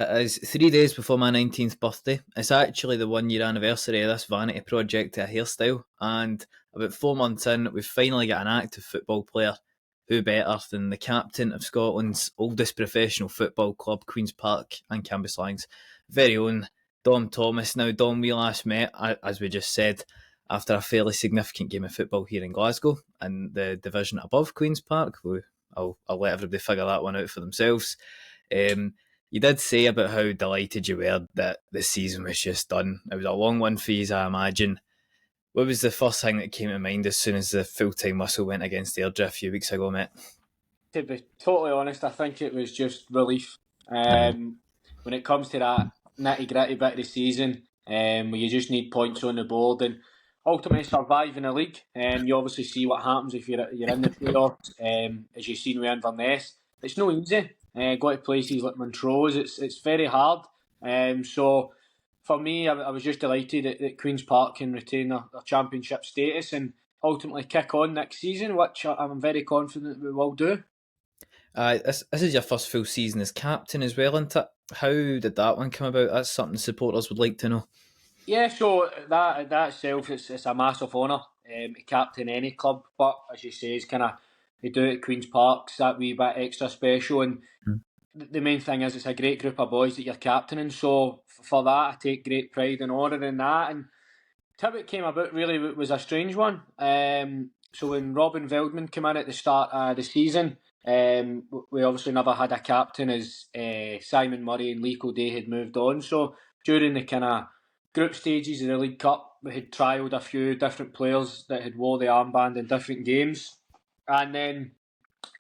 It is 3 days before my 19th birthday. It's actually the 1 year anniversary of this vanity project to a hairstyle, and about 4 months in, we've finally got an active football player. Who better than the captain of Scotland's oldest professional football club, Queen's Park and Cambuslangs, very own Dom Thomas. Now, Dom, we last met, as we just said, after a fairly significant game of football here in Glasgow in the division above Queen's Park. I'll let everybody figure that one out for themselves. You did say about how delighted you were that the season was just done. It was a long one for you, I imagine. What was the first thing that came to mind as soon as the full-time whistle went against Airdrie a few weeks ago, mate? To be totally honest, I think it was just relief. When it comes to that nitty-gritty bit of the season, where you just need points on the board and ultimately survive in the league. You obviously see what happens if you're in the playoffs, as you've seen with Inverness. It's no easy. Go to places like Montrose, it's very hard. So for me, I was just delighted that Queen's Park can retain their championship status and ultimately kick on next season, which I'm very confident we will do. This is your first full season as captain as well, isn't it? How did that one come about? That's something supporters would like to know. Yeah, so that itself, it's a massive honour to captain any club, but as you say, it's kind of, they do it at Queen's Park, that wee bit extra special, and the main thing is it's a great group of boys that you're captaining, so for that I take great pride and honour in that. And how it came about really was a strange one. So when Robin Veldman came in at the start of the season, we obviously never had a captain as Simon Murray and Lico Day had moved on, so during the kind of group stages of the League Cup, we had trialled a few different players that had wore the armband in different games. And then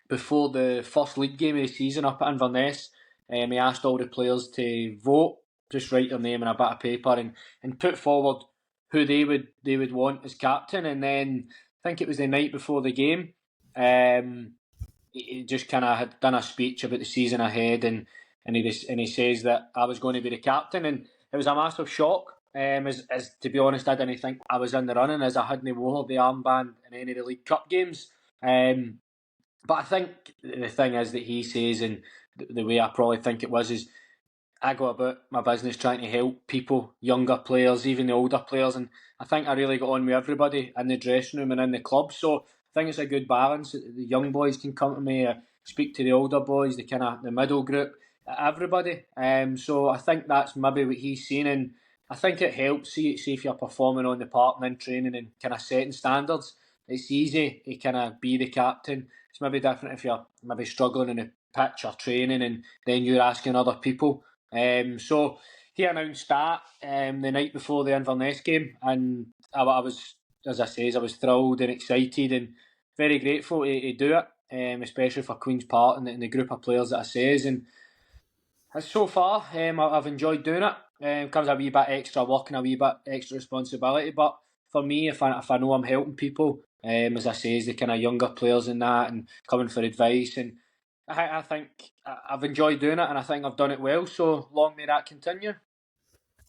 before the first league game of the season up at Inverness, we asked all the players to vote, just write their name on a bit of paper and put forward who they would want as captain. And then I think it was the night before the game, he just kind of had done a speech about the season ahead, and he says that I was going to be the captain, and it was a massive shock. As to be honest, I didn't think I was in the running, as I hadn't worn the armband in any of the League Cup games. But I think the thing is that he says, and the way I probably think it was, is I go about my business trying to help people, younger players, even the older players, and I think I really got on with everybody in the dressing room and in the club. So I think it's a good balance. The young boys can come to me, speak to the older boys, the middle group, everybody. So I think that's maybe what he's seen, and I think it helps. See if you're performing on the park and in training and kind of setting standards. It's easy to kind of be the captain. It's maybe different if you're maybe struggling in the pitch or training, and then you're asking other people. So he announced that the night before the Inverness game, and I was, as I say, I was thrilled and excited and very grateful to do it, especially for Queen's Park and the group of players that I says. And so far, I've enjoyed doing it. Comes a wee bit extra work and a wee bit extra responsibility, but for me, if I know I'm helping people, as I say, the kind of younger players in that, and coming for advice, and I think I've enjoyed doing it, and I think I've done it well, so long may that continue.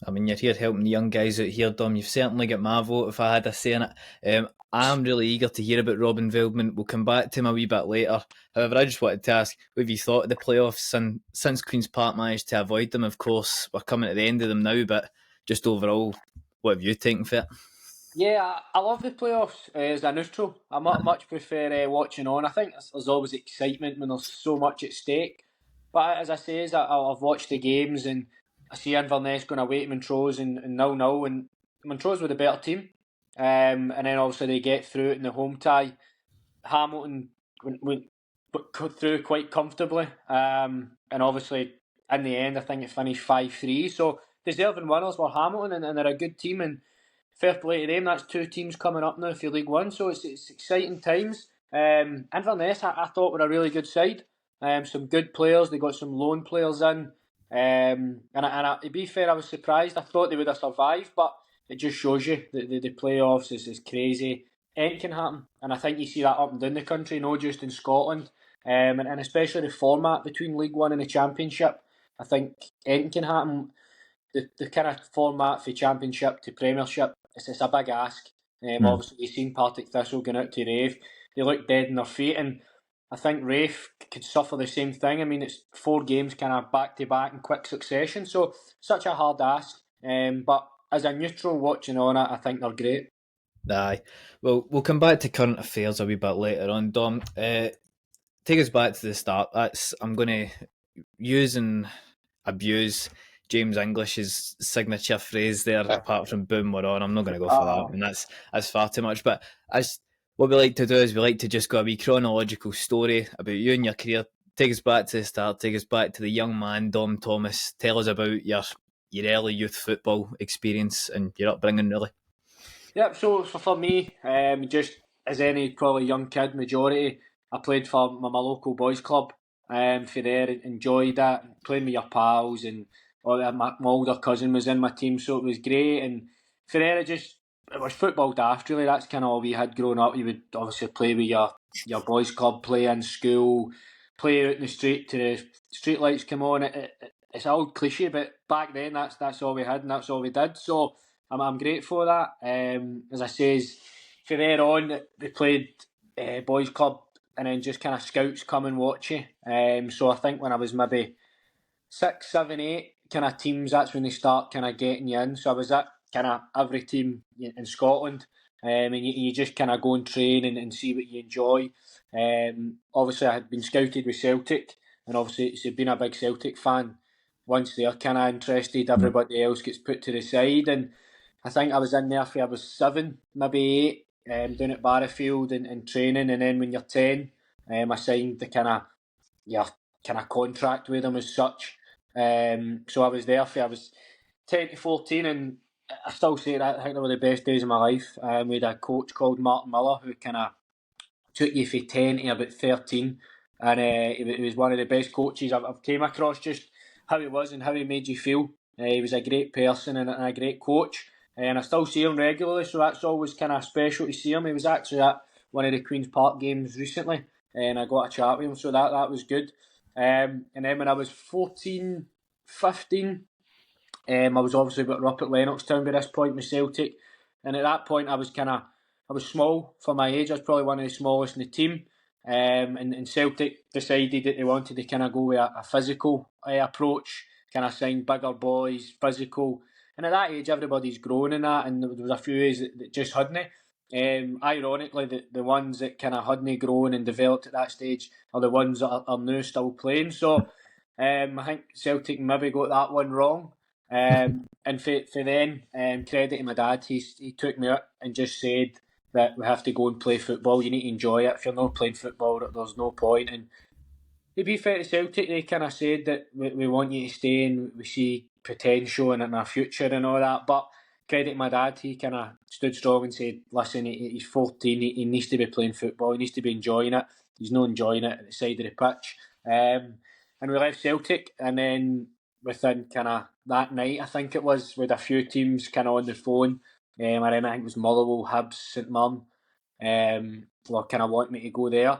I mean, you're here helping the young guys out here, Dom. You've certainly got my vote if I had a say in it. I'm really eager to hear about Robin Veldman. We'll come back to him a wee bit later. However, I just wanted to ask, what have you thought of the playoffs? And since Queen's Park managed to avoid them, of course, we're coming to the end of them now, but just overall, what have you taken for it? Yeah, I love the playoffs as a neutral. I much prefer watching on. I think there's always excitement when there's so much at stake. But as I say, I've watched the games, and I see Inverness going away to Montrose and 0-0, and Montrose were the better team. And then obviously they get through it in the home tie. Hamilton went through quite comfortably. And obviously in the end, I think it finished 5-3. So deserving winners were Hamilton, and they're a good team, and fair play to them. That's two teams coming up now for League One, so it's exciting times. Inverness, I thought, were a really good side. Some good players. They got some loan players in. And to be fair, I was surprised. I thought they would have survived, but it just shows you that the playoffs is crazy. Anything can happen, and I think you see that up and down the country, not just in Scotland. And especially the format between League One and the Championship. I think anything can happen. The kind of format for Championship to Premiership, it's a big ask. Obviously, you've seen Partick Thistle going out to Rave. They look dead in their feet, and I think Rafe could suffer the same thing. I mean, it's 4 games kind of back to back in quick succession, so such a hard ask. But as a neutral watching on it, I think they're great. Aye. Well, we'll come back to current affairs a wee bit later on, Dom. Take us back to the start. I'm going to use and abuse James English's signature phrase there. Apart from "boom, we're on," I'm not going to go for that, and that's far too much. But what we like to do is we like to just go a wee chronological story about you and your career. Take us back to the start. Take us back to the young man, Dom Thomas. Tell us about your early youth football experience and your upbringing, really. Yep, so for me, just as any probably young kid, majority, I played for my local boys club. For there, enjoyed that, playing with your pals, and my older cousin was in my team, so it was great. And for there, it was football daft, really. That's kind of all we had growing up. You would obviously play with your boys club, play in school, play out in the street to the street lights come on. It's an old cliche, but back then that's all we had and that's all we did. So I'm grateful for that. As I says, from there on, they played boys club, and then just kind of scouts come and watch you. So I think when I was maybe 6, 7, 8 kind of teams, that's when they start kind of getting you in. So I was at kind of every team in Scotland, and you just kind of go and train and see what you enjoy. Obviously, I had been scouted with Celtic, and obviously it's been a big Celtic fan. Once they're kind of interested, everybody else gets put to the side, and I think I was in there for I was 7, maybe 8, down at Barrowfield and training, and then when you're 10, I signed the kind of contract with them as such. So I was there for I was 10 to 14, and I still say that I think they were the best days of my life. We had a coach called Martin Miller who kind of took you from 10 to about 13, and he was one of the best coaches I've came across. Just how he was and how he made you feel. He was a great person and a great coach. And I still see him regularly, so that's always kind of special to see him. He was actually at one of the Queen's Park games recently, and I got a chat with him, so that was good. And then when I was 14, 15, I was obviously up at Lanarkshire by this point with Celtic, and at that point I was small for my age. I was probably one of the smallest in the team. And Celtic decided that they wanted to kind of go with a physical approach, kind of sign bigger boys, physical. And at that age, everybody's growing in that, and there was a few ways that just hadn't. Ironically, the ones that kind of hadn't grown and developed at that stage are the ones that are now still playing. So I think Celtic maybe got that one wrong. And for then, credit to my dad, he took me out and just said that we have to go and play football. You need to enjoy it. If you're not playing football, there's no point. And to be fair to Celtic, they kind of said that we want you to stay and we see potential in our future and all that. But credit to my dad, he kind of stood strong and said, listen, he's 14, he needs to be playing football, he needs to be enjoying it. He's not enjoying it at the side of the pitch. And we left Celtic, and then within kind of that night, I think it was, with a few teams kind of on the phone. I remember, I think it was Motherwell, Hibs, St Mirren, were kind of wanting me to go there.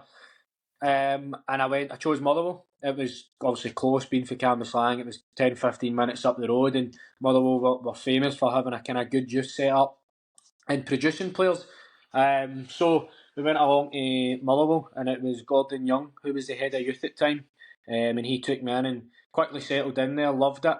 And I chose Motherwell. It was obviously close, being for Cambuslang. It was 10-15 minutes up the road, and Motherwell were famous for having a kind of good youth setup and producing players. So we went along to Motherwell, and it was Gordon Young who was the head of youth at the time. And he took me in and quickly settled in there, loved it.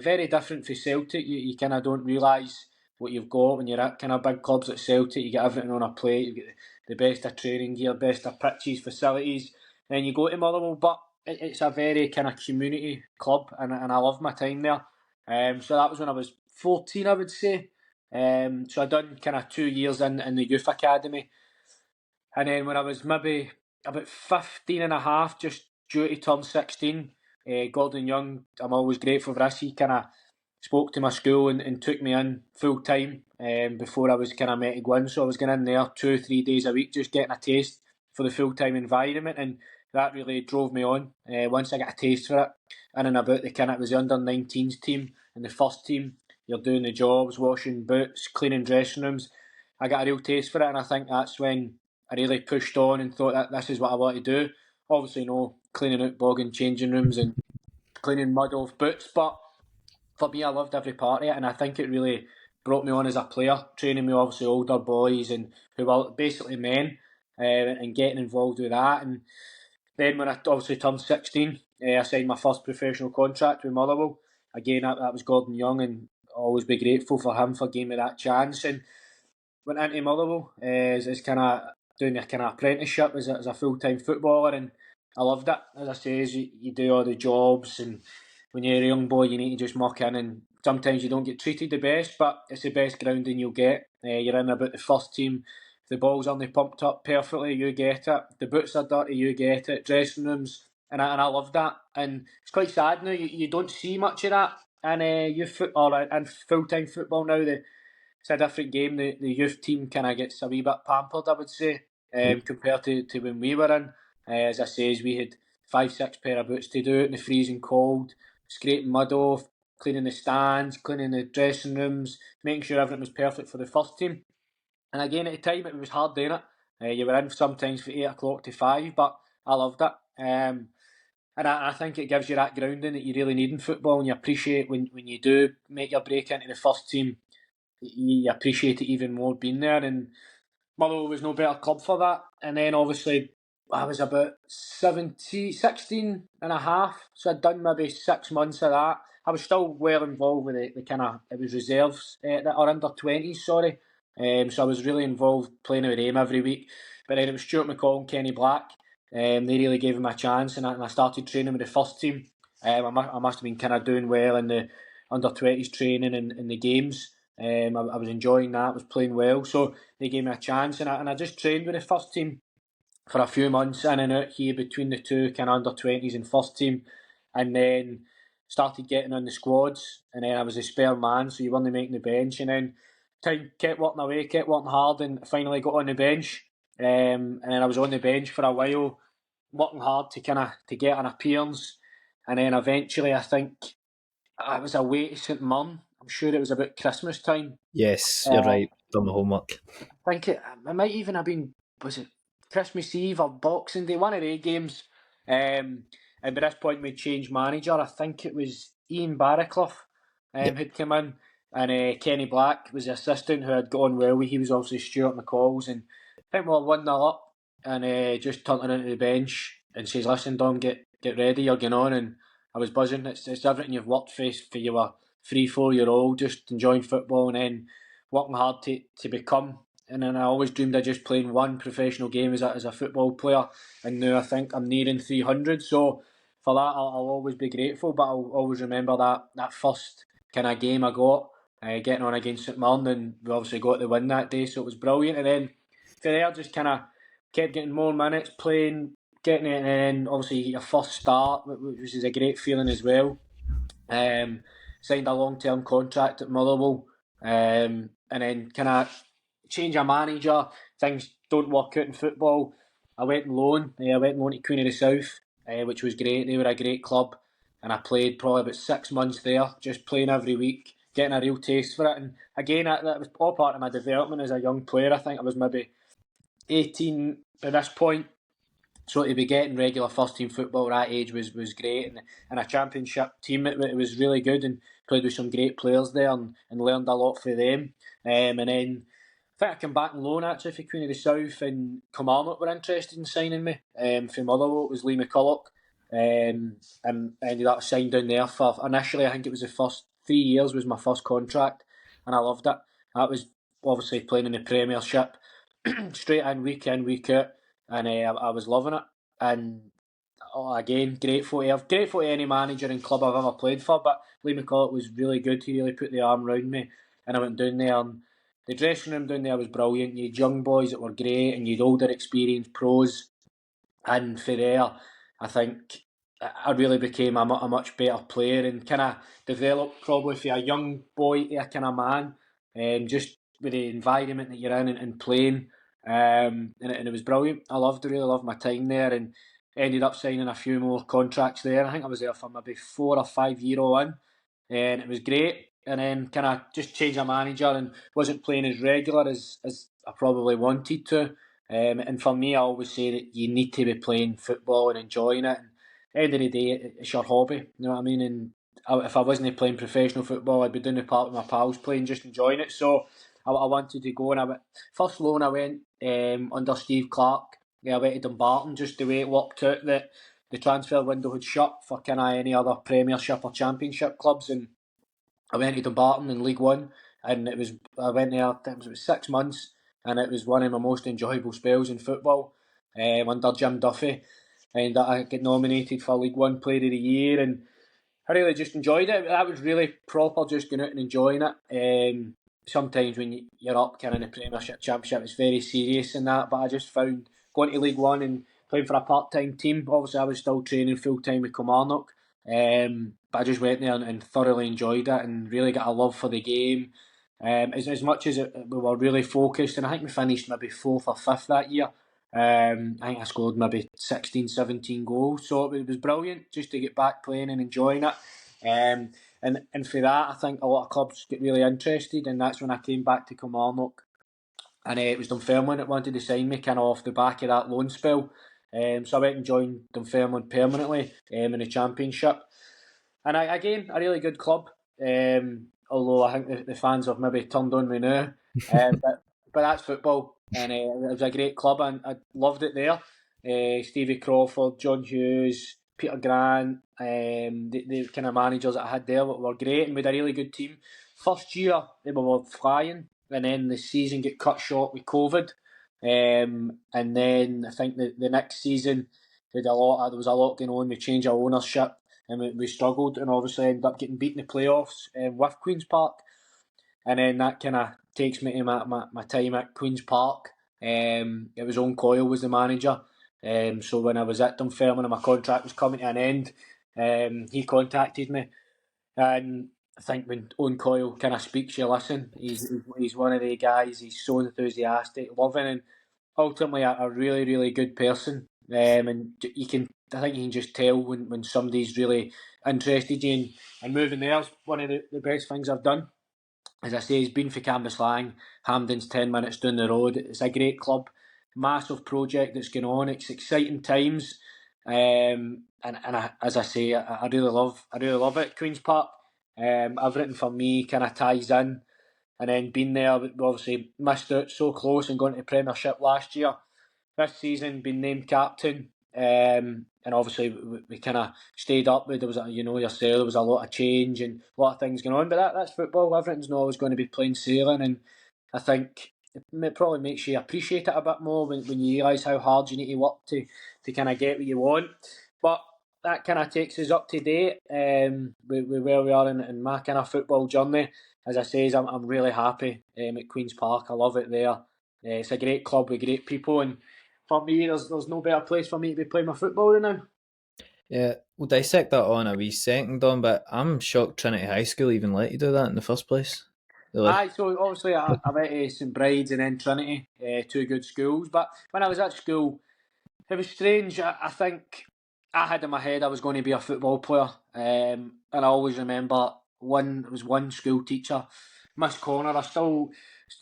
Very different for Celtic. You kind of don't realise what you've got when you're at kind of big clubs like Celtic. You get everything on a plate. You get the best of training gear, best of pitches, facilities. Then you go to Motherwell, but it's a very kind of community club, and I love my time there. So that was when I was 14, I would say. So I done kind of 2 years in the youth academy, and then when I was maybe about 15 and a half, just due to turn 16, Gordon Young, I'm always grateful for this, he kind of spoke to my school and took me in full time before I was kind of meant to go in. So I was going in there 2-3 days a week, just getting a taste for the full time environment, and that really drove me on. Once I got a taste for it, in and about the kind of, it was the under-19s team and the first team. You're doing the jobs, washing boots, cleaning dressing rooms. I got a real taste for it, and I think that's when I really pushed on and thought that this is what I want to do. Obviously, no cleaning out bogging changing rooms and cleaning mud off boots, but for me, I loved every part of it, and I think it really brought me on as a player, training me obviously older boys and who were basically men, and getting involved with that. And Then when I obviously turned 16, I signed my first professional contract with Motherwell. Again, that was Gordon Young, and I'll always be grateful for him for giving me that chance. And went into Motherwell as kind of doing a kind of apprenticeship as a full-time footballer, and I loved it. As I say, you do all the jobs, and when you're a young boy, you need to just muck in, and sometimes you don't get treated the best, but it's the best grounding you'll get. You're in about the first team. If the ball's only pumped up perfectly, you get it. The boots are dirty, you get it. Dressing rooms, and I love that. And it's quite sad now, you don't see much of that in youth football and full-time football now. It's a different game. The youth team kind of gets a wee bit pampered, I would say, compared to when we were in. As I say, we had 5-6 pair of boots to do it in the freezing cold, scraping mud off, cleaning the stands, cleaning the dressing rooms, making sure everything was perfect for the first team. And again, at the time, it was hard doing it. You were in sometimes for 8 o'clock to 5, but I loved it. And I think it gives you that grounding that you really need in football, and you appreciate when you do make your break into the first team, you appreciate it even more being there. And Motherwell was no better club for that. And then obviously I was about 16 and a half, so I'd done maybe 6 months of that. I was still well involved with the kind of, it was reserves or under 20s, sorry. So I was really involved playing with them every week. But then it was Stuart McCall and Kenny Black. They really gave him a chance, and I started training with the first team. I must have been kind of doing well in the under 20s training and in the games. I was enjoying that, I was playing well, so they gave me a chance, and I just trained with the first team for a few months, in and out here between the two kind of under 20s and first team, and then started getting on the squads, and then I was a spare man, so you weren't making the bench, and then time kept working away, kept working hard, and finally got on the bench, and then I was on the bench for a while, working hard to get an appearance, and then eventually I think I was away to St Mirren. I'm sure it was about Christmas time. Yes, you're right. Done my homework. I think it might even have been, was it Christmas Eve or Boxing Day, one of the games. And by this point we'd changed manager. I think it was Ian Barraclough had come in, and Kenny Black was the assistant who had gone well with. He was obviously Stuart McCall's, and I think we were 1-0 up, and just turned her into the bench and says, "Listen, Dom, get ready, you're going on." And I was buzzing. It's everything you've worked for you were 3-4-year-old, just enjoying football, and then working hard to become. And then I always dreamed of just playing one professional game as a football player, and now I think I'm nearing 300. So for that, I'll always be grateful. But I'll always remember that first kind of game I got, getting on against St Mirren, and we obviously got the win that day, so it was brilliant. And then from there, just kind of kept getting more minutes, playing, getting it, and then obviously your first start, which is a great feeling as well. Signed a long-term contract at Motherwell, and then kind of change a manager. Things don't work out in football. I went on loan. I went on loan to Queen of the South, which was great. They were a great club, and I played probably about 6 months there, just playing every week, getting a real taste for it. And again, that was all part of my development as a young player. I think I was maybe 18 at this point. So to be getting regular first team football at that age was great, and a championship team, it was really good, and played with some great players there, and learned a lot from them. And then I think I came back on loan actually for Queen of the South, and Kilmarnock were interested in signing me. From Motherwell, it was Lee McCulloch, and I ended up signing down there for initially. I think it was the first 3 years was my first contract, and I loved it. That was obviously playing in the Premiership, straight in week out. And I was loving it, and again, grateful to any manager and club I've ever played for. But Lee McCulloch was really good. He really put the arm around me, and I went down there, and the dressing room down there was brilliant. You had young boys that were great, and you had older experienced pros, and for there, I think I really became a much better player, and kind of developed probably from a young boy to a kind of man, just with the environment that you're in and playing. And it was brilliant. I really loved my time there, and ended up signing a few more contracts there. I think I was there for maybe 4 or 5 year on, and it was great. And then kind of just changed a manager and wasn't playing as regular as I probably wanted to. And for me, I always say that you need to be playing football and enjoying it. And at the end of the day, it's your hobby. You know what I mean? And if I wasn't playing professional football, I'd be doing the part with my pals playing, just enjoying it. So I wanted to go, and first loan I went under Steve Clarke, I went to Dumbarton, just the way it worked out that the transfer window had shut for kind of any other Premiership or Championship clubs, and I went to Dumbarton in League One, and I went there. I think it was 6 months, and it was one of my most enjoyable spells in football under Jim Duffy, and I get nominated for League One Player of the Year, and I really just enjoyed it. That was really proper, just going out and enjoying it. Sometimes when you're up kind of in the Premiership, Championship, it's very serious and that, but I just found going to League One and playing for a part-time team. Obviously, I was still training full-time with Kilmarnock, but I just went there and thoroughly enjoyed it and really got a love for the game. As much as we were really focused, and I think we finished maybe 4th or 5th that year. I think I scored maybe 16, 17 goals, so it was brilliant just to get back playing and enjoying it. And for that, I think a lot of clubs get really interested, and that's when I came back to Kilmarnock. And it was Dunfermline that wanted to sign me kind of off the back of that loan spell. So I went and joined Dunfermline permanently in the Championship. And again, a really good club. Although I think the fans have maybe turned on me now. But that's football. And it was a great club, and I loved it there. Stevie Crawford, John Hughes, Peter Grant, the kind of managers that I had there were great, and we had a really good team. First year, they were flying, and then the season got cut short with COVID. And then I think the next season, there was a lot going on. We changed our ownership, and we struggled, and obviously ended up getting beat in the playoffs with Queen's Park. And then that kind of takes me to my time at Queen's Park. It was Owen Coyle was the manager. So when I was at Dunfermline and my contract was coming to an end, he contacted me. And I think when Owen Coyle kind of speaks, you listen. He's one of the guys, he's so enthusiastic, loving, and ultimately a really, really good person. And I think you can just tell when somebody's really interested in you, and moving there is one of the best things I've done. As I say, he's been for Cambuslang. Hampden's 10 minutes down the road. It's a great club, massive project that's going on. It's exciting times, as I say, I really love it. Queen's Park, everything for me kind of ties in, and then being there, we obviously missed out so close and going to the Premiership last year. This season, been named captain, and obviously we kind of stayed up with. There was there was a lot of change and a lot of things going on, but that's football. Everything's not always going to be plain sailing, and I think it probably makes you appreciate it a bit more when you realise how hard you need to work to kind of get what you want. But that kind of takes us up to date with where we are in my kind of football journey. As I say, I'm really happy at Queen's Park. I love it there. It's a great club with great people, and for me, there's no better place for me to be playing my football right now. Yeah, we'll dissect that on a wee second, Don, but I'm shocked Trinity High School even let you do that in the first place. Aye, so obviously I went to St Bride's and then Trinity, two good schools. But when I was at school, it was strange. I think I had in my head I was going to be a football player, and I always remember one school teacher, Miss Connor. I still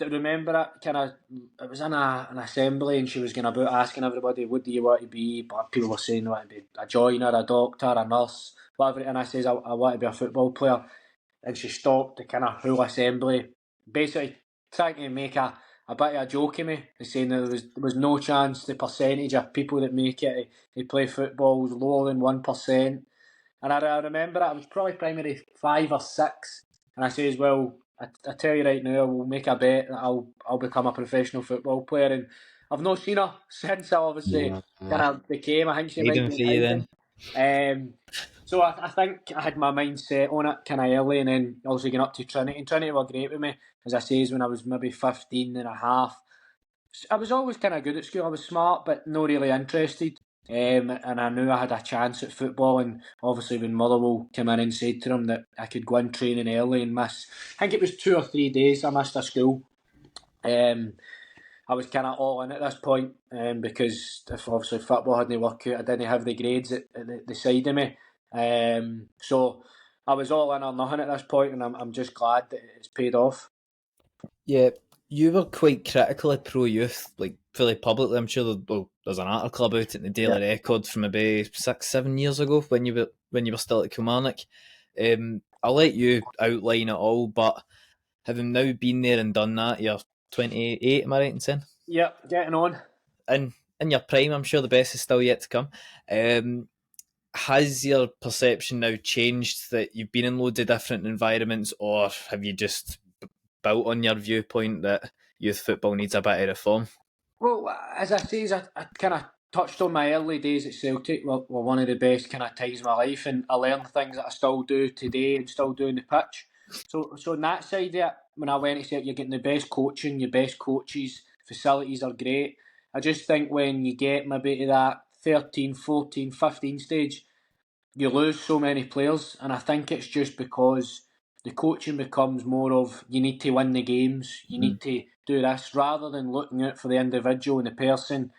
remember it. It was in an assembly, and she was going about asking everybody, "What do you want to be?" But people were saying, "I want to be a joiner, a doctor, a nurse, whatever." And I says, "I want to be a football player." And she stopped the kind of whole assembly, basically trying to make a bit of a joke of me, saying that there was no chance the percentage of people that make it to play football was lower than 1%. And I remember it, I was probably primary 5 or 6, and I says, well, I tell you right now, we'll make a bet that I'll become a professional football player. And I've not seen her since I obviously kind of became. I think she might be hiding. So I think I had my mind set on it kind of early, and then also going up to Trinity. And Trinity were great with me. As I say, when I was maybe 15 and a half, I was always kind of good at school. I was smart, but not really interested. And I knew I had a chance at football, and obviously when Motherwell came in and said to them that I could go in training early and miss, I think it was 2 or 3 days I missed a school. I was kind of all in at this point, because if obviously football hadn't worked out, I didn't have the grades at the side of me. So I was all in or nothing at this point, and I'm just glad that it's paid off. Yeah, you were quite critical of pro youth, like fully publicly. I'm sure there's an article about it in the Daily Record from maybe 6-7 years ago when you were still at Kilmarnock. I'll let you outline it all, but having now been there and done that, you're 28, am I right in saying? Yep, getting on. And in your prime. I'm sure the best is still yet to come. Has your perception now changed that you've been in loads of different environments, or have you just built on your viewpoint that youth football needs a bit of reform? Well, as I say, I kind of touched on my early days at Celtic were one of the best kind of times of my life, and I learned things that I still do today and still do on the pitch. So on that side of it, when I went to Celtic, you're getting the best coaching, your best coaches, facilities are great. I just think when you get maybe to that 13, 14, 15 stage, you lose so many players, and I think it's just because the coaching becomes more of you need to win the games, you need to do this, rather than looking out for the individual and the person.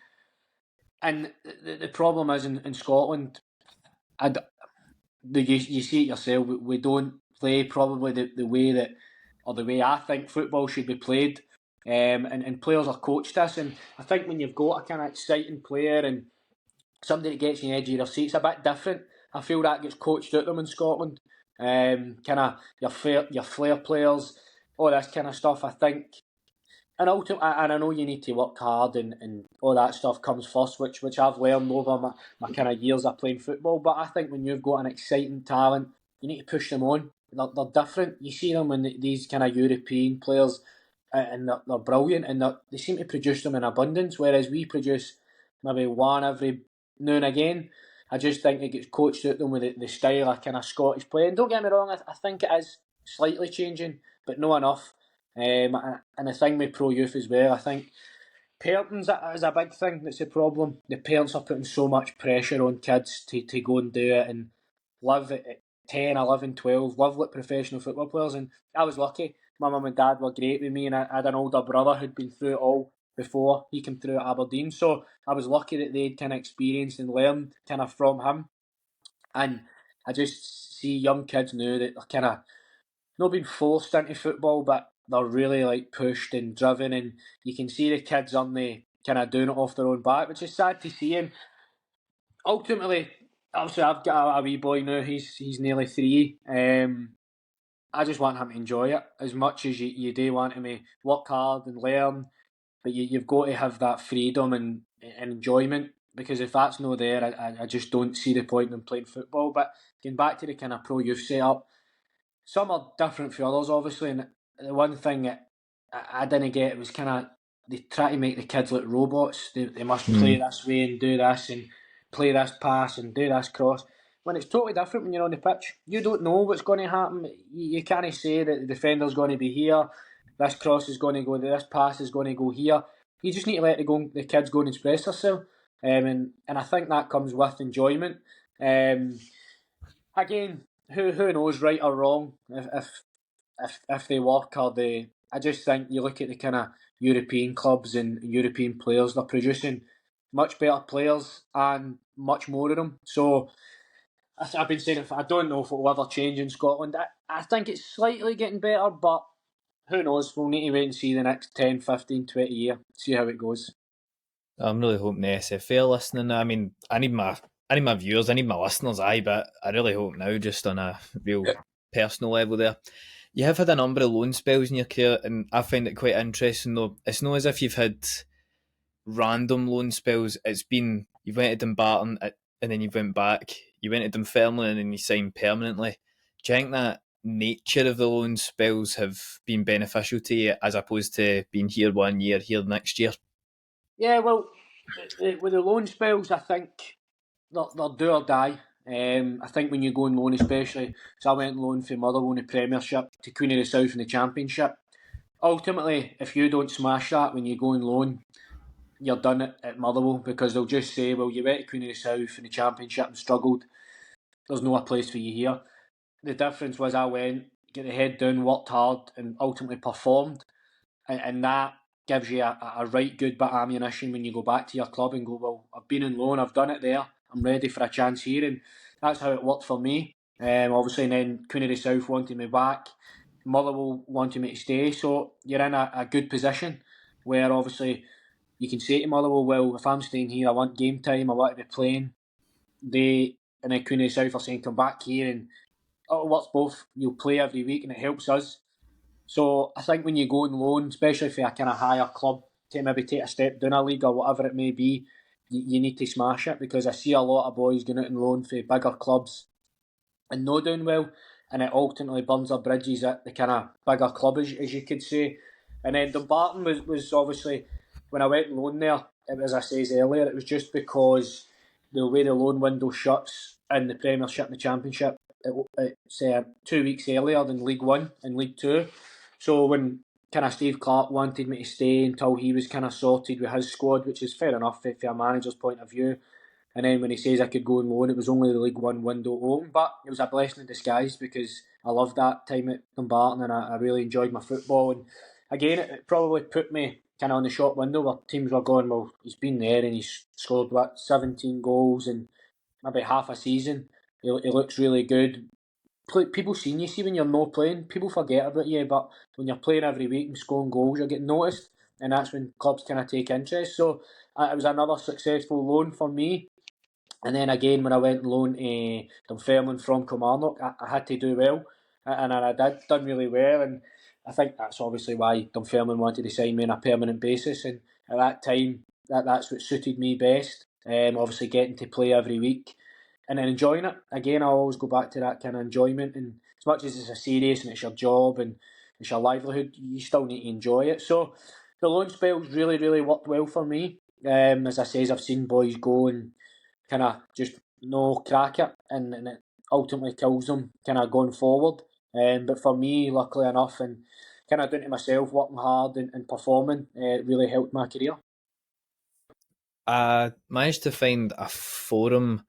And the problem is in Scotland, you see it yourself, we don't play probably the way that, or the way I think football should be played. And players are coached this, and I think when you've got a kind of exciting player and somebody that gets you the edge of your seat, it's a bit different. I feel that gets coached out of them in Scotland. Kind of your flair players, all this kind of stuff. I think, and ultimately, and I know you need to work hard, and all that stuff comes first, which I've learned over my kind of years of playing football. But I think when you've got an exciting talent, you need to push them on. They're different. You see them when these kind of European players, and they're brilliant, and they seem to produce them in abundance, whereas we produce maybe one every now and again. I just think it gets coached out them with the style of kind of Scottish play. And don't get me wrong, I think it is slightly changing, but not enough. And the thing with pro youth as well, I think parenting is a big thing that's a problem. The parents are putting so much pressure on kids to go and do it and live at 10, 11, 12, live like professional football players. And I was lucky. My mum and dad were great with me, and I had an older brother who'd been through it all before he came through at Aberdeen. So I was lucky that they'd kind of experienced and learned kind of from him. And I just see young kids now that are kind of not being forced into football, but they're really like pushed and driven, and you can see the kids on the kind of doing it off their own back, which is sad to see. And ultimately, obviously, I've got a wee boy now. He's nearly 3. I just want him to enjoy it as much as you do want him to work hard and learn. But you've got to have that freedom and enjoyment, because if that's not there, I just don't see the point in playing football. But getting back to the kind of pro youth setup, some are different for others, obviously. And the one thing that I didn't get was kind of they try to make the kids like robots. They must play this way and do this and play this pass and do this cross. When it's totally different when you're on the pitch, you don't know what's going to happen. You can't say that the defender's going to be here, this cross is going to go there, this pass is going to go here. You just need to let the kids go and express themselves. And I think that comes with enjoyment. Again, who knows right or wrong if they work or they. I just think you look at the kind of European clubs and European players, they're producing much better players and much more of them. So I've been saying, I don't know if it will ever change in Scotland. I think it's slightly getting better, but who knows? We'll need to wait and see the next 10, 15, 20 years, see how it goes. I'm really hoping the SFL listening. I mean, I need my viewers, I need my listeners, but I really hope now, just on a real personal level there. You have had a number of loan spells in your career, and I find it quite interesting though. It's not as if you've had random loan spells. It's been, you went to Dumbarton and then you went back, you went to Dunfermline and then you signed permanently. Do you think that nature of the loan spells have been beneficial to you as opposed to being here 1 year, here next year? Yeah, well, with the loan spells, I think they're do or die. I think when you go on loan, especially, so I went on loan from Motherwell in the Premiership to Queen of the South in the Championship. Ultimately, if you don't smash that when you go on loan, you're done at Motherwell, because they'll just say, well, you went to Queen of the South in the Championship and struggled. There's no place for you here. The difference was I went, get the head down, worked hard, and ultimately performed. And that gives you a right good bit of ammunition when you go back to your club and go, well, I've been on loan, I've done it there, I'm ready for a chance here. And that's how it worked for me. Obviously, and then Queen of the South wanted me back, Motherwell wanted me to stay. So you're in a good position where obviously you can say to Motherwell, well, if I'm staying here, I want game time, I want to be playing. And then Queen of the South are saying, come back here, and it works both. You'll play every week and it helps us. So I think when you go on loan, especially for a kind of higher club, to maybe take a step down a league or whatever it may be, you need to smash it, because I see a lot of boys going out on loan for bigger clubs and not doing well, and it ultimately burns their bridges at the kind of bigger club, as you could say. And then Dumbarton was obviously, when I went loan there, as I said earlier, it was just because the way the loan window shuts in the Premiership and the Championship, it's 2 weeks earlier than League One and League Two. So when kind of Steve Clarke wanted me to stay until he was kind of sorted with his squad, which is fair enough from a manager's point of view. And then when he says I could go on loan, it was only the League One window open. But it was a blessing in disguise, because I loved that time at Dumbarton, and I really enjoyed my football. And again, it probably put me kind of on the shop window where teams were going, well, he's been there and he's scored 17 goals in maybe half a season. He looks really good. People seeing you, see when you're not playing, people forget about you, but when you're playing every week and scoring goals, you're getting noticed, and that's when clubs kind of take interest. So it was another successful loan for me. And then again, when I went loan to Dunfermline from Kilmarnock, I had to do well, and I done really well. And I think that's obviously why Dunfermline wanted to sign me on a permanent basis. And at that time, that's what suited me best. Obviously, getting to play every week and then enjoying it. Again, I always go back to that kind of enjoyment. And as much as it's a serious and it's your job and it's your livelihood, you still need to enjoy it. So the loan spells really, really worked well for me. As I says, I've seen boys go and kind of just no crack it, and it ultimately kills them kind of going forward. But for me, luckily enough, and kind of down to myself, working hard and performing, it really helped my career. I managed to find a forum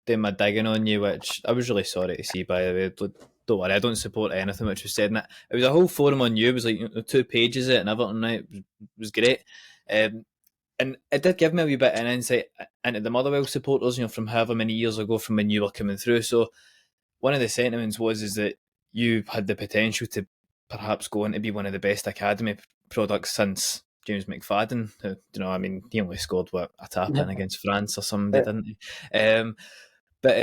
doing my digging on you, which I was really sorry to see, by the way. Don't worry, I don't support anything which was said in it. It was a whole forum on you. It was like 2 pages of it and everything. Right? It was great. And it did give me a wee bit of an insight into the Motherwell supporters, from however many years ago from when you were coming through. So one of the sentiments is that you had the potential to perhaps go on to be one of the best academy products since James McFadden. Who, he only scored a tap in against France or somebody, didn't he? But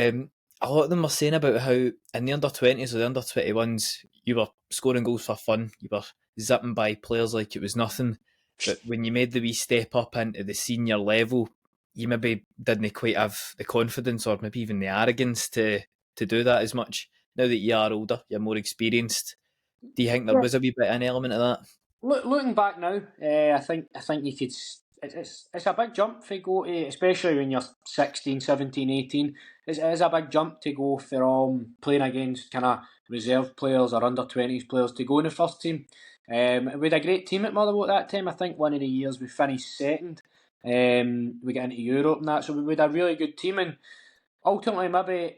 a lot of them were saying about how in the under-20s or the under-21s, you were scoring goals for fun. You were zipping by players like it was nothing. But when you made the wee step up into the senior level, you maybe didn't quite have the confidence or maybe even the arrogance to do that as much. Now that you are older, you're more experienced. Do you think there was a wee bit of an element of that? Looking back now, I think you could. It's a big jump to go to, especially when you're 16, 17, 18. It is a big jump to go from playing against kind of reserve players or under-20s players to go in the first team. We had a great team at Motherwell at that time. I think one of the years we finished second. We got into Europe and that, so we had a really good team, and ultimately maybe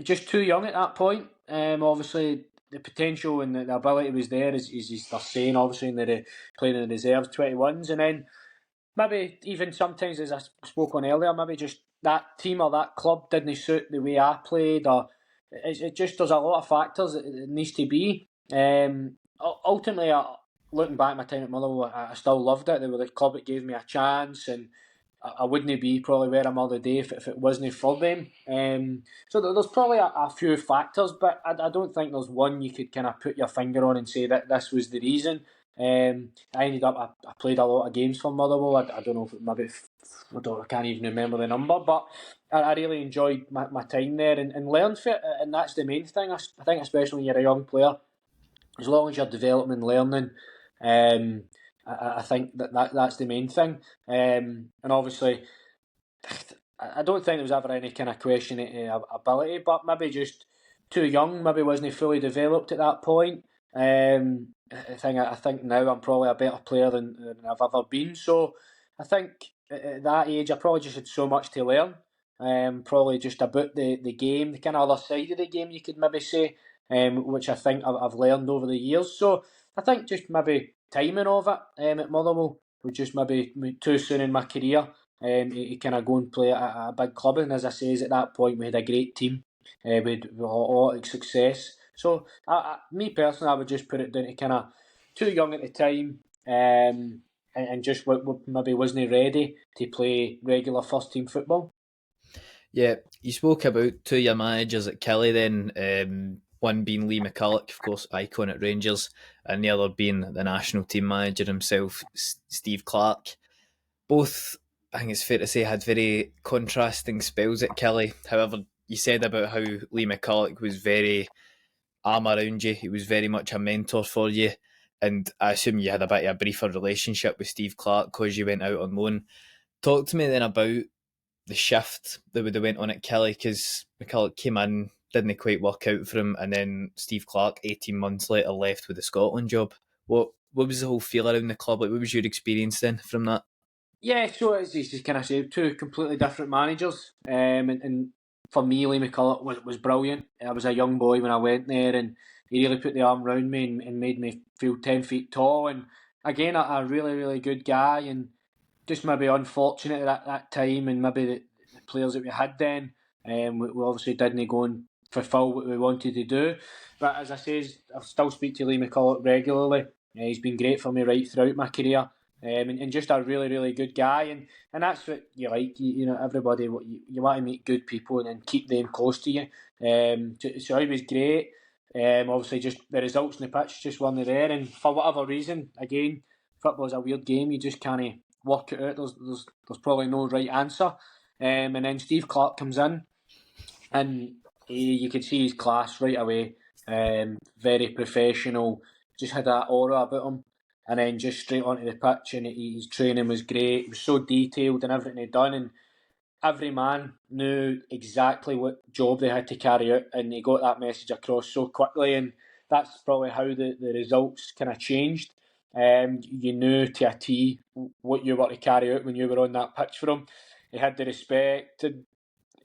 just too young at that point. Obviously, the potential and the ability was there, as they're saying, obviously, in the playing in the reserves, 21s, and then maybe even sometimes, as I spoke on earlier, maybe just that team or that club didn't suit the way I played, or it just, there's a lot of factors that it needs to be. Ultimately, looking back at my time at Motherwell, I still loved it. They were the club that gave me a chance, and I wouldn't be probably where I'm all today if it wasn't for them. So there's probably a few factors, but I don't think there's one you could kind of put your finger on and say that this was the reason. I ended up, I played a lot of games for Motherwell. I don't know if maybe, I can't even remember the number, but I really enjoyed my time there and learned from it, and that's the main thing. I think especially when you're a young player, as long as you're developing and learning, I think that's the main thing. And obviously, I don't think there was ever any kind of question of ability, but maybe just too young, maybe wasn't fully developed at that point. I think now I'm probably a better player than I've ever been. So I think at that age, I probably just had so much to learn. Probably just about the game, the kind of other side of the game, you could maybe say, which I think I've learned over the years. So I think just maybe timing of it at Motherwell was just maybe too soon in my career to kind of go and play at a big club. And as I say, at that point we had a great team. We had a lot of success. So me personally, I would just put it down to kind of too young at the time, and just maybe wasn't ready to play regular first team football. Yeah, you spoke about 2 of your managers at Kelly then, one being Lee McCulloch, of course, icon at Rangers, and the other being the national team manager himself, Steve Clarke. Both I think it's fair to say, had very contrasting spells at Kelly. However, you said about how Lee McCulloch was very arm around you. He was very much a mentor for you. And I assume you had a bit of a briefer relationship with Steve Clarke because you went out on loan. Talk to me then about the shift that would have went on at Kelly, because McCulloch came in, didn't quite work out for him, and then Steve Clarke 18 months later left with the Scotland job. What was the whole feel around the club? Like, what was your experience then from that? Yeah, so it's just kind of say two completely different managers. And for me, Lee McCulloch was brilliant. I was a young boy when I went there, and he really put the arm around me and made me feel 10 feet tall. And again, a really, really good guy, and just maybe unfortunate at that time, and maybe the players that we had then, we obviously didn't go and fulfil what we wanted to do. But as I say, I still speak to Lee McCulloch regularly. He's been great for me right throughout my career. And just a really, really good guy, and that's what you like. You know, everybody, you want to meet good people and then keep them close to you. So he was great. Obviously, just the results in the pitch just weren't there, and for whatever reason, again, football's a weird game. You just can't work it out. There's probably no right answer. And then Steve Clarke comes in, and you can see his class right away. Very professional. Just had that aura about him, and then just straight onto the pitch, and his training was great. It was so detailed and everything he'd done, and every man knew exactly what job they had to carry out, and he got that message across so quickly, and that's probably how the results kind of changed. You knew to a T what you were to carry out when you were on that pitch for him. He had the respect, and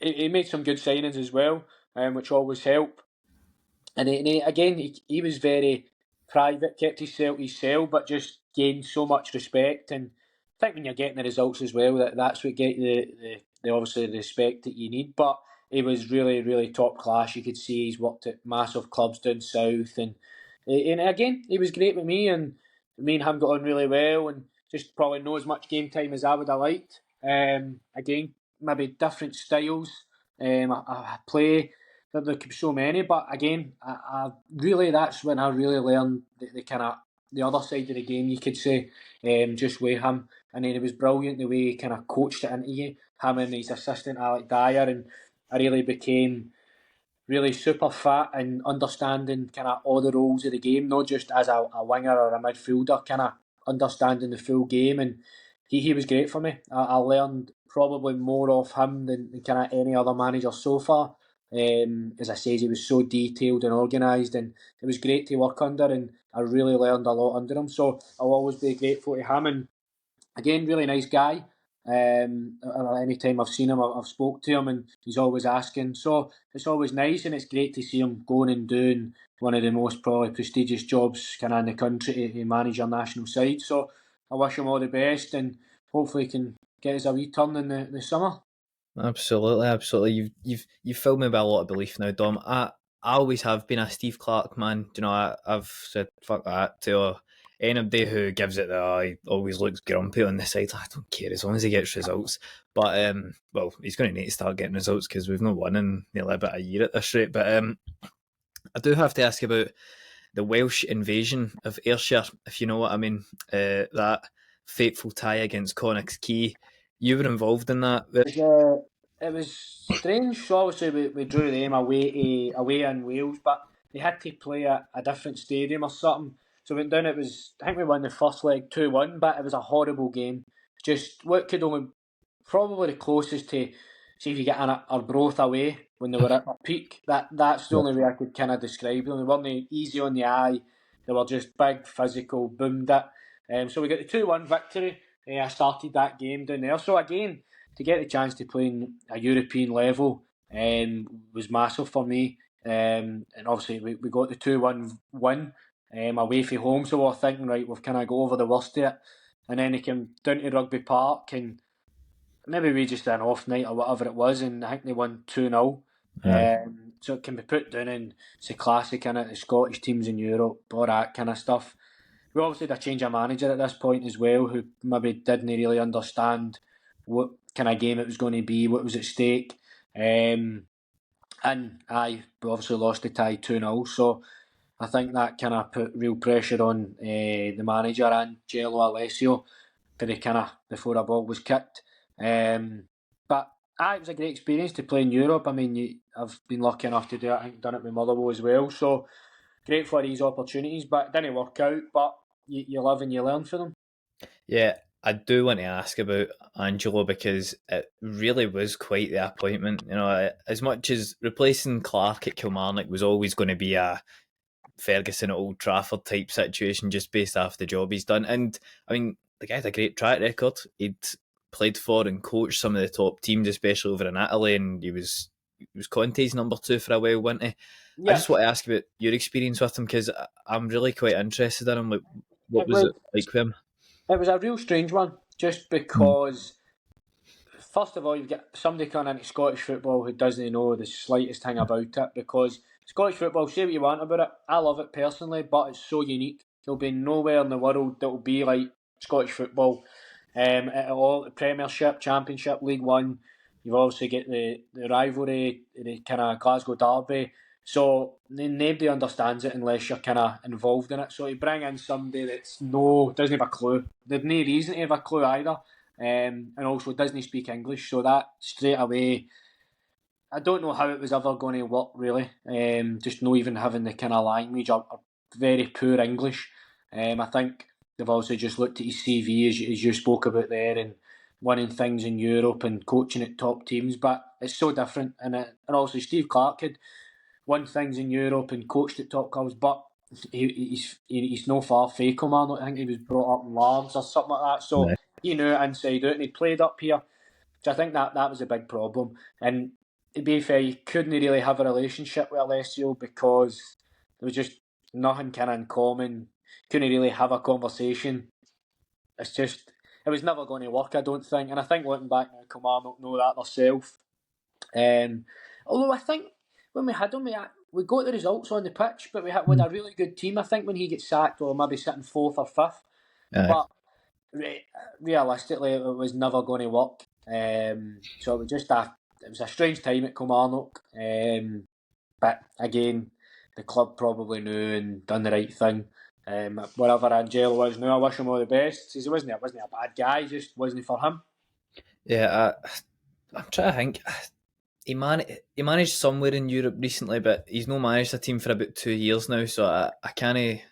he made some good signings as well, which always help. And he was very private, kept his cell, but just gained so much respect. And I think when you're getting the results as well, that's what get the obviously the respect that you need. But he was really, really top class. You could see he's worked at massive clubs down south, and again, he was great with me, and me and him got on really well, and just probably know as much game time as I would have liked. Again, maybe different styles. I play. There could be so many, but again, I really, that's when I really learned the kind of the other side of the game, you could say, just with him. And then it was brilliant the way he kind of coached it into you, him and his assistant Alec Dyer, and I really became really super fit and understanding kind of all the roles of the game, not just as a winger or a midfielder, kind of understanding the full game. And he was great for me. I learned probably more of him than kind of any other manager so far. As I said, he was so detailed and organised, and it was great to work under, and I really learned a lot under him. So I'll always be grateful to him. And again, really nice guy. Anytime I've seen him, I've spoke to him, and he's always asking. So it's always nice, and it's great to see him going and doing one of the most probably prestigious jobs kind of in the country to manage our national side. So I wish him all the best, and hopefully he can get us a wee turn in the summer. Absolutely, absolutely. You've filled me with a lot of belief now, Dom. I always have been a Steve Clarke man. You know, I've said fuck that to anybody who gives it that he always looks grumpy on the side. I don't care as long as he gets results. But well, he's going to need to start getting results because we've not won in nearly about a year at this rate. But I do have to ask about the Welsh invasion of Ayrshire, if you know what I mean. That fateful tie against Connacht's Quay. You were involved in that. It was strange. So obviously we drew them away in Wales, but they had to play at a different stadium or something. So we went down. I think we won the first leg 2-1, but it was a horrible game. Just what could only probably the closest to see if you get an Arbroath away when they were at their peak. That's the only way I could kind of describe them. They weren't easy on the eye. They were just big, physical, boomed it. So we got the 2-1 victory. I started that game down there. So again, to get the chance to play in a European level was massive for me. And obviously we got the 2-1 win away from home. So we're thinking, right, we've kind of got over the worst of it. And then he came down to Rugby Park, and maybe we just had an off night or whatever it was, and I think they won 2-0. So it can be put down in it's a classic in it, the Scottish teams in Europe, all that kind of stuff. We obviously had a change of manager at this point as well, who maybe didn't really understand what kind of game it was going to be, what was at stake. And we obviously lost the tie 2-0, so I think that kind of put real pressure on the manager and Jello Alessio for the kind of before a ball was kicked. But it was a great experience to play in Europe. I mean, I've been lucky enough to do it. I think done it with Motherwell as well. So great for these opportunities, but it didn't work out. But you live and you learn from them. Yeah, I do want to ask about Angelo because it really was quite the appointment. You know, as much as replacing Clarke at Kilmarnock was always going to be a Ferguson at Old Trafford type situation just based off the job he's done. And I mean, the guy had a great track record. He'd played for and coached some of the top teams, especially over in Italy, and he was Conte's number two for a while, wasn't he? I Yeah, just want to ask about your experience with him because I'm really quite interested in him. Like, what it was was it like with him? it was a real strange one, just Mm. because. First of all, you've got somebody coming into Scottish football who doesn't know the slightest thing about it, because Scottish football, say what you want about it, I love it personally, but it's so unique. There'll be nowhere in the world that will be like Scottish football. At all, the Premiership, Championship, League One, you've obviously got the rivalry, the kind of Glasgow derby. So nobody understands it unless you're kind of involved in it. So you bring in somebody doesn't have a clue. They've no reason to have a clue either. And also doesn't speak English, so that straight away, I don't know how it was ever going to work really. Just not even having the kind of language or very poor English. I think they've also just looked at his CV as you spoke about there, and winning things in Europe and coaching at top teams, but it's so different. And also Steve Clarke had won things in Europe and coached at top clubs, but he's no far from Kilmarnock. I think he was brought up in Largs or something like that. So No. he knew it inside out, and he played up here. So I think that was a big problem. And to be fair, you couldn't really have a relationship with Alessio because there was just nothing kind of in common. Couldn't really have a conversation. It was never going to work, I don't think. And I think looking back now, Kilmarnock know that themselves. Although I think when we had him, we got the results on the pitch, but we had with a really good team. I think when he gets sacked, or maybe sitting fourth or fifth. Aye. But realistically, it was never going to work. So it was it was a strange time at Kilmarnock. But again, the club probably knew and done the right thing. Wherever Angelo is now, I wish him all the best. He wasn't a bad guy, just wasn't for him. Yeah, I'm trying to think. He managed somewhere in Europe recently, but he's not managed a team for about 2 years now, so I can't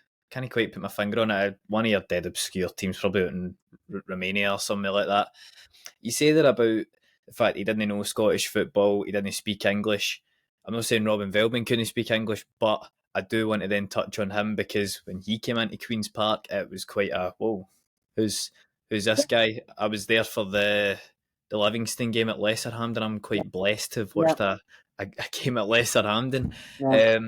quite put my finger on it. One of your dead obscure teams, probably out in Romania or somewhere like that. You say that about the fact he didn't know Scottish football, he didn't speak English. I'm not saying Robin Veldman couldn't speak English, but I do want to then touch on him because when he came into Queen's Park, it was quite a whoa. Who's who's this guy? I was there for the Livingston game at Lesser Hampden. I'm quite blessed to have Yeah, watched a game at Lesser Hampden. yeah.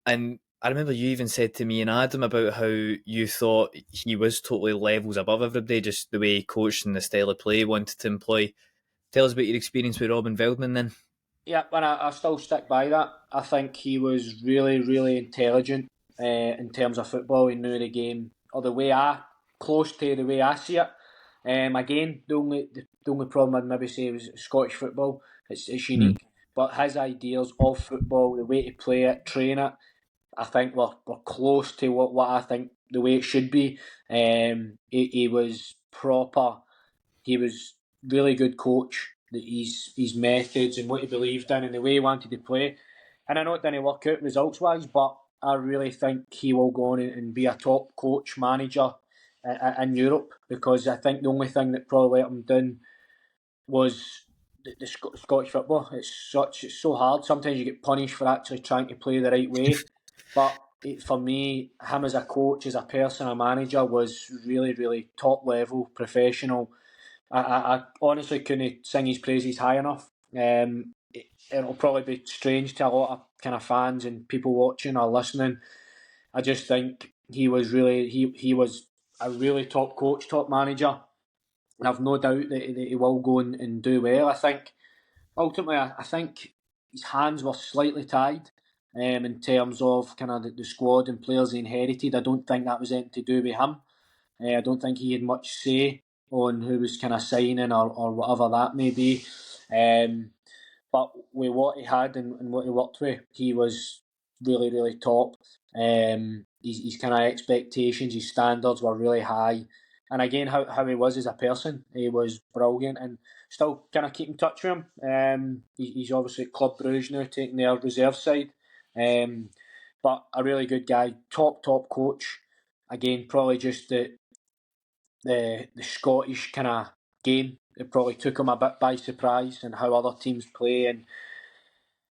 And I remember you even said to me and Adam about how you thought he was totally levels above everybody, just the way he coached and the style of play he wanted to employ. Tell us about your experience with Robin Veldman then. Yeah, and I still stick by that. I think he was really, really intelligent in terms of football. He knew the game, or close to the way I see it. Again, the only problem I'd maybe say was Scottish football. It's Mm. unique, but his ideas of football, the way to play it, train it, I think we're close to what I think the way it should be. He was proper. He was really good coach. His methods and what he believed in and the way he wanted to play. And I know it didn't work out results wise, but I really think he will go on and be a top coach manager in Europe, because I think the only thing that probably let him down was the Scottish football. It's so hard. Sometimes you get punished for actually trying to play the right way. But for me, him as a coach, as a person, a manager, was really, really top level, professional. I honestly couldn't sing his praises high enough. It'll probably be strange to a lot of kind of fans and people watching or listening. I just think he was a really top coach, top manager, and I've no doubt that he will go and do well. I think ultimately, I think his hands were slightly tied in terms of kind of the squad and players he inherited. I don't think that was anything to do with him. I don't think he had much say on who was kind of signing or whatever that may be. But with what he had and what he worked with, he was really, really top. His kind of expectations, his standards were really high. again, how he was as a person, he was brilliant, and still kind of keep in touch with him. He's obviously at Club Bruges now, taking their reserve side. But a really good guy, top coach. Again, probably just the Scottish kind of game. It probably took him a bit by surprise, and how other teams play, and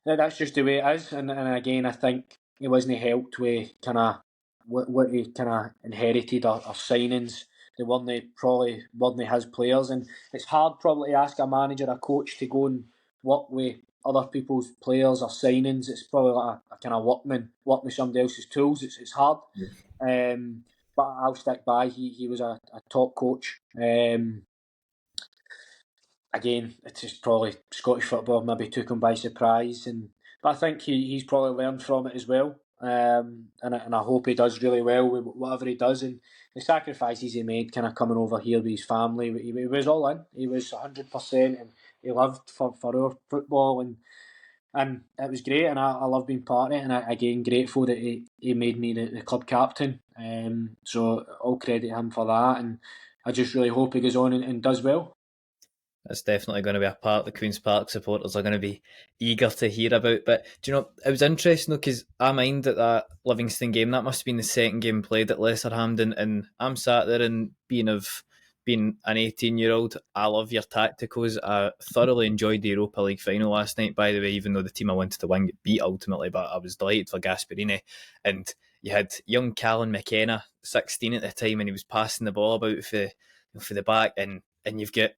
that's just the way it is. And again, I think he wasn't helped with kind of what he kind of inherited or signings. They weren't his players, and it's hard probably to ask a manager, a coach, to go and work with other people's players or signings. It's probably like a kind of working with somebody else's tools. It's hard. Yeah. But I'll stick by. He was a top coach. Again, it's just probably Scottish football maybe took him by surprise, but I think he's probably learned from it as well. And I hope he does really well with whatever he does, and the sacrifices he made kind of coming over here with his family. He was all in. He was 100%, and he lived for our football, and it was great, and I love being part of it, and again grateful that he made me the club captain. So all credit to him for that, and I just really hope he goes on and does well. That's definitely going to be a part the Queen's Park supporters are going to be eager to hear about. But do you know, it was interesting though, because I mind at that Livingston game, that must have been the second game played at Lesser Hampden, and I'm sat there and being an 18-year-old, I love your tacticals. I thoroughly enjoyed the Europa League final last night, by the way, even though the team I wanted to win got beat ultimately, but I was delighted for Gasperini. And you had young Callum McKenna, 16 at the time, and he was passing the ball about for the back, and you've got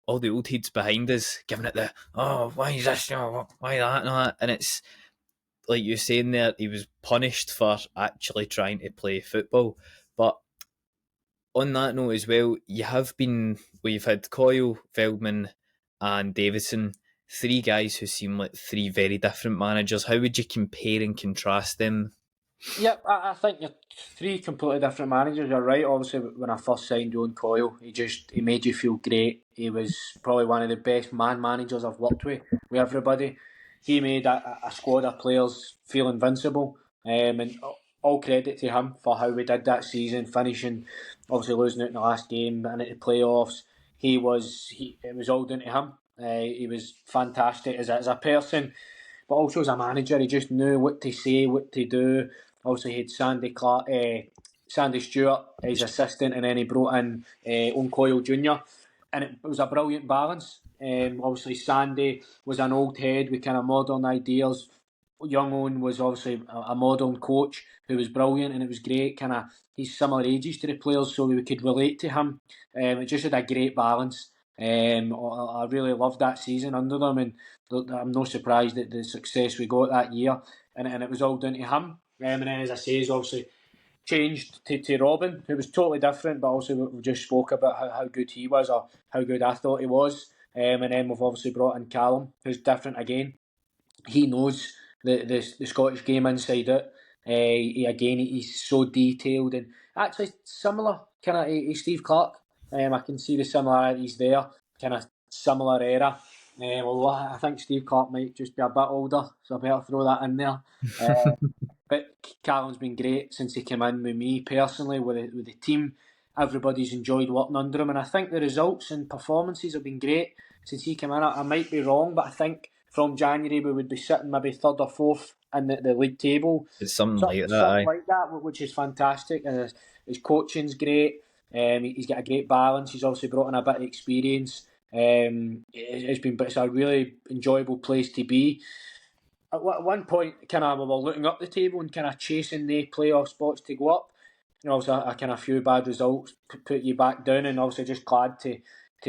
all the old heads behind us giving it why is this, why that and all that, and it's like you're saying there, he was punished for actually trying to play football. But on that note as well, we've had Coyle, Feldman and Davidson, three guys who seem like three very different managers. How would you compare and contrast them? Yep, I think you're three completely different managers. You're right. Obviously, when I first signed Owen Coyle, he made you feel great. He was probably one of the best managers I've worked with everybody. He made a squad of players feel invincible, and all credit to him for how we did that season, finishing, obviously losing out in the last game and at the playoffs. It was all down to him. He was fantastic as a person, but also as a manager. He just knew what to say, what to do. Also, he had Sandy Stewart, his assistant, and then he brought in Owen Coyle Jr. And it was a brilliant balance. Obviously, Sandy was an old head with kind of modern ideas. Young Owen was obviously a modern coach who was brilliant, and it was great. Kind of he's similar ages to the players, so we could relate to him. It just had a great balance. I really loved that season under them, and I'm no surprised at the success we got that year. And it was all down to him. And then, as I say, he's obviously changed to Robin, who was totally different, but also we just spoke about how good he was, or how good I thought he was. And then we've obviously brought in Callum, who's different again. He knows the Scottish game inside out. He's so detailed, and actually similar kind of Steve Clarke. I can see the similarities there, kind of similar era. Although I think Steve Clarke might just be a bit older, so I better throw that in there. But Callum's been great since he came in with me personally, with the team. Everybody's enjoyed working under him, and I think the results and performances have been great since he came in. I might be wrong, but I think from January we would be sitting maybe third or fourth in the league table. It's something like that, which is fantastic. And his coaching's great. He's got a great balance. He's obviously brought in a bit of experience. It's a really enjoyable place to be. At one point, kind of we were looking up the table and kind of chasing the playoff spots to go up. Obviously a kind of few bad results put you back down, and obviously just glad to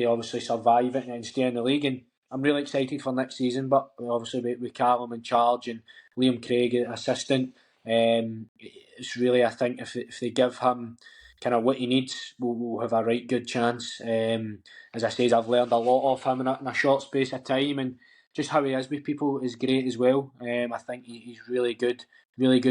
obviously survive it and stay in the league. And I'm really excited for next season, but obviously with Callum in charge and Liam Craig assistant, it's really, I think, if they give him kind of what he needs, we'll have a right good chance. As I say, I've learned a lot of him in a short space of time, and just how he is with people is great as well. I think he's really good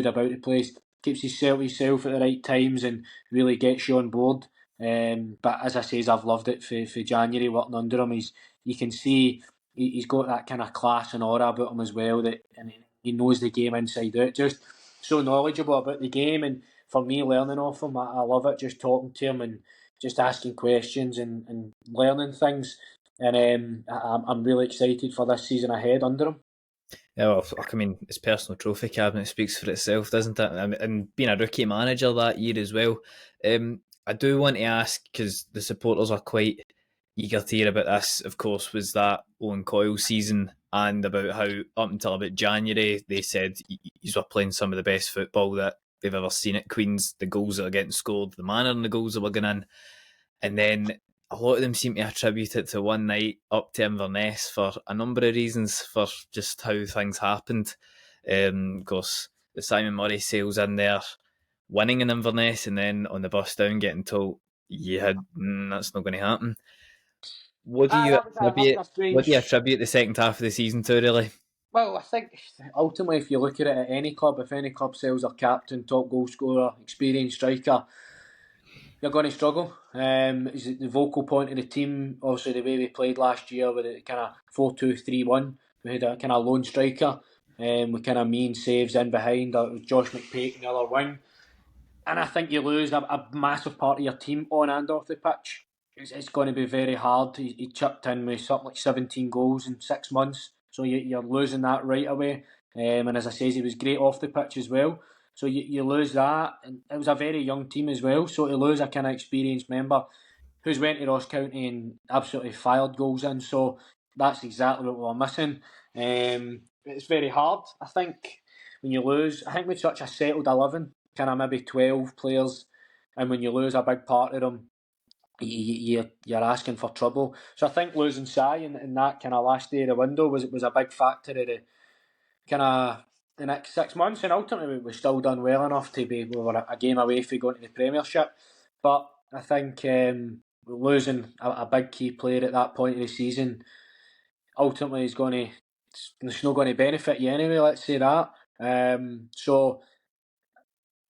about the place. Keeps himself at the right times and really gets you on board. But as I say, I've loved it for January working under him. You can see he's got that kind of class and aura about him as well, and he knows the game inside out. Just so knowledgeable about the game, and for me, learning off him, I love it. Just talking to him, and just asking questions and learning things. And I'm really excited for this season ahead under him. Yeah, well, I mean, his personal trophy cabinet speaks for itself, doesn't it? And being a rookie manager that year as well. I do want to ask, because the supporters are quite eager to hear about this, of course, was that Owen Coyle season, and about how up until about January they said he's were playing some of the best football that they've ever seen at Queen's. The goals that are getting scored, the manner and the goals that were going in. And then a lot of them seem to attribute it to one night up to Inverness for a number of reasons, for just how things happened. Of course, the Simon Murray sails in there, winning in Inverness, and then on the bus down getting told, yeah, that's not going to happen. What do you That was a strange. attribute the second half of the season to, really? Well, I think ultimately, if you look at it at any club, if any club sells their captain, top goal scorer, experienced striker, you're going to struggle. Is it the vocal point of the team? Obviously, the way we played last year with it kind of 4-2-3-1. We had a kind of lone striker, with kind of mean saves in behind. It was Josh McPake in the other wing. And I think you lose a massive part of your team on and off the pitch. It's going to be very hard. He chipped in with something like 17 goals in 6 months. So you're losing that right away. And as I say, he was great off the pitch as well. So you lose that. And it was a very young team as well. So to lose a kind of experienced member who's went to Ross County and absolutely fired goals in. So that's exactly what we're missing. It's very hard. I think when you lose, I think with such a settled 11, kind of maybe 12 players, and when you lose a big part of them, you're asking for trouble. So I think losing Sai in that kind of last day of the window was a big factor of the kind of the next 6 months, and ultimately we still done well enough to be, we were a game away from going to the Premiership. But I think losing a big key player at that point of the season ultimately is going to, it's not going to benefit you anyway. Let's say that. So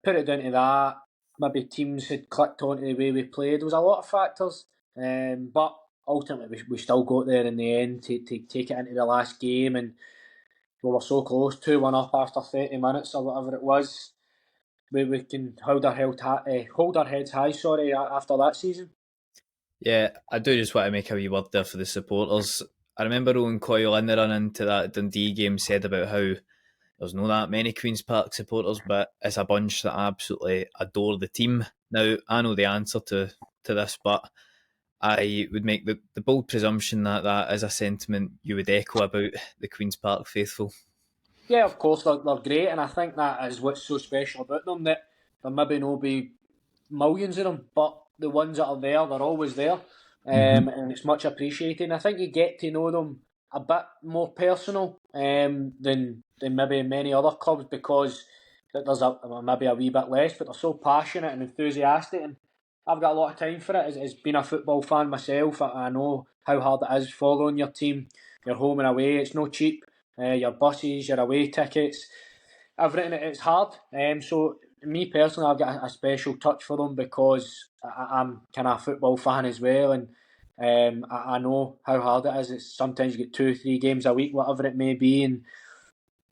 put it down to that. Maybe teams had clicked onto the way we played. There was a lot of factors, but ultimately we still got there in the end to take it into the last game, and we were so close, 2-1 up after 30 minutes or whatever it was. We can hold our heads high. Sorry, after that season. Yeah, I do just want to make a wee word there for the supporters. I remember Owen Coyle in the run into that Dundee game said about how there's not that many Queen's Park supporters, but it's a bunch that absolutely adore the team. Now, I know the answer to this, but I would make the bold presumption that that is a sentiment you would echo about the Queen's Park faithful. Yeah, of course, they're great, and I think that is what's so special about them, that there maybe no be millions of them, but the ones that are there, they're always there, and it's much appreciated. And I think you get to know them a bit more personal than maybe many other clubs, because there's maybe a wee bit less, but they're so passionate and enthusiastic, and I've got a lot of time for it. As being a football fan myself, I know how hard it is following your team. You're home and away, it's no cheap. Your buses, your away tickets, everything, it's hard. So me personally, I've got a special touch for them because I'm kind of a football fan as well, and I know how hard it is. It's sometimes you get 2-3 games a week, whatever it may be, and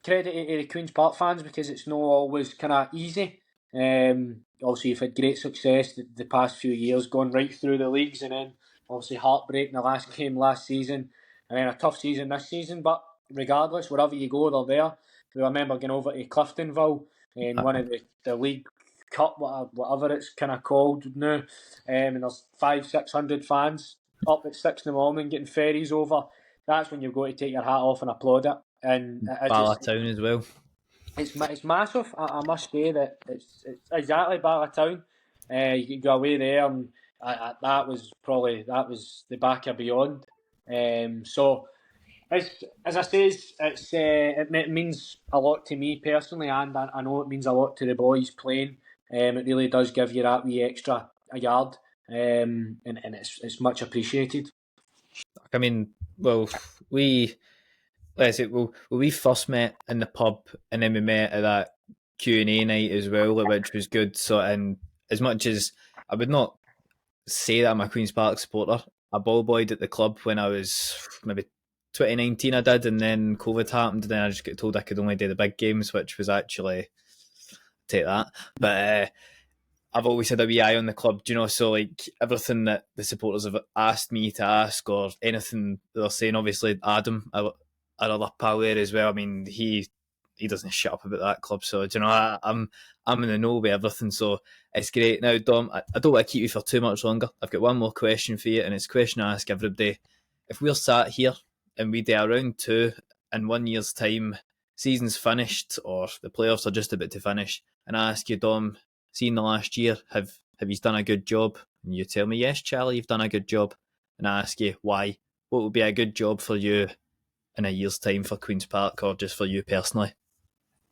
credit to the Queen's Park fans, because it's not always kind of easy. Obviously, you've had great success the past few years, going right through the leagues, and then obviously heartbreak in the last game last season, and then a tough season this season. But regardless, wherever you go, they're there. I remember going over to Cliftonville in one of the League Cup, whatever it's kind of called now, and there's 500-600 fans up at 6 in the morning getting ferries over. That's when you've got to take your hat off and applaud it. And Ballatown as well. It's massive. I must say that it's exactly Ballatown. You can go away there, and that was the back of beyond. So as I say, it means a lot to me personally, and I know it means a lot to the boys playing. It really does give you that wee extra a yard, and it's much appreciated. I mean, well, we first met in the pub, and then we met at that Q&A night as well, which was good. So, and as much as I would not say that I'm a Queen's Park supporter, I ball boyed at the club when I was maybe 2019 I did, and then COVID happened, and then I just got told I could only do the big games, which was actually, take that. But I've always had a wee eye on the club, do you know, so like everything that the supporters have asked me to ask or anything they're saying, obviously Adam, our other pal there as well, I mean, he doesn't shut up about that club, so do you know, I'm in the know with everything, so it's great. Now, Dom, I don't want to keep you for too much longer. I've got one more question for you, and it's a question I ask everybody. If we're sat here and we do a round 2 in 1 year's time, season's finished or the playoffs are just about to finish, and I ask you, Dom, seeing the last year, have you done a good job? And you tell me, yes, Charlie, you've done a good job. And I ask you, why? What would be a good job for you in a year's time for Queen's Park, or just for you personally?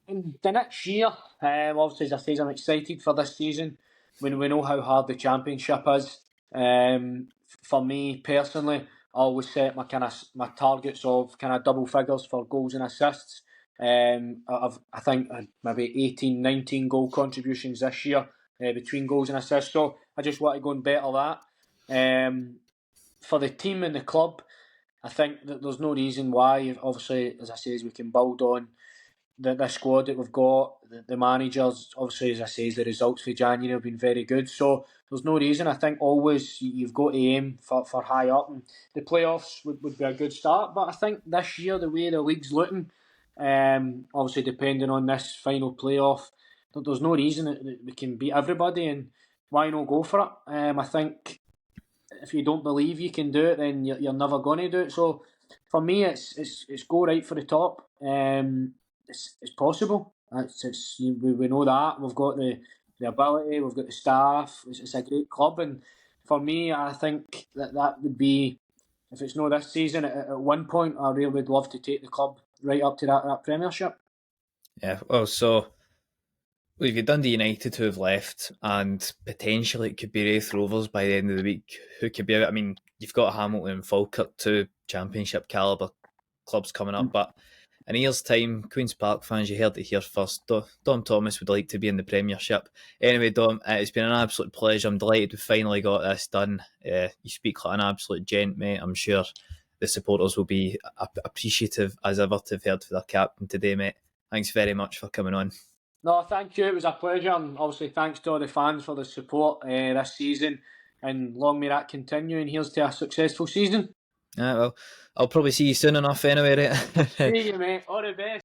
The next year, obviously, as I say, I'm excited for this season. When we know how hard the Championship is. For me personally, I always set my targets of kind of double figures for goals and assists. I think maybe 18, 19 goal contributions this year between goals and assists. So I just want to go and better that. For the team and the club, I think that there's no reason why. Obviously, as I say, we can build on the squad that we've got, the managers, obviously, as I say, the results for January have been very good. So there's no reason. I think always you've got to aim for high up, and the playoffs would be a good start. But I think this year, the way the league's looking, obviously depending on this final playoff, there's no reason that we can beat everybody, and why not go for it? I think if you don't believe you can do it, then you're never going to do it. So for me, it's go right for the top. It's possible. We know that we've got the ability, we've got the staff. It's a great club, and for me, I think that would be, if it's not this season, at one point, I really would love to take the club right up to that Premiership. Yeah, well, so we've Dundee United who have left, and potentially it could be Raith Rovers by the end of the week. Who could be out? I mean, you've got Hamilton and Falkirk, 2 Championship calibre clubs coming up, but in a year's time, Queen's Park fans, you heard it here first. Dom Thomas would like to be in the Premiership. Anyway, Dom, it's been an absolute pleasure. I'm delighted we finally got this done. You speak like an absolute gent, mate. I'm sure the supporters will be appreciative as ever to have heard for their captain today, mate. Thanks very much for coming on. No, thank you. It was a pleasure, and obviously thanks to all the fans for the support this season, and long may that continue, and here's to a successful season. Well, I'll probably see you soon enough anyway, right? See you, mate. All the best.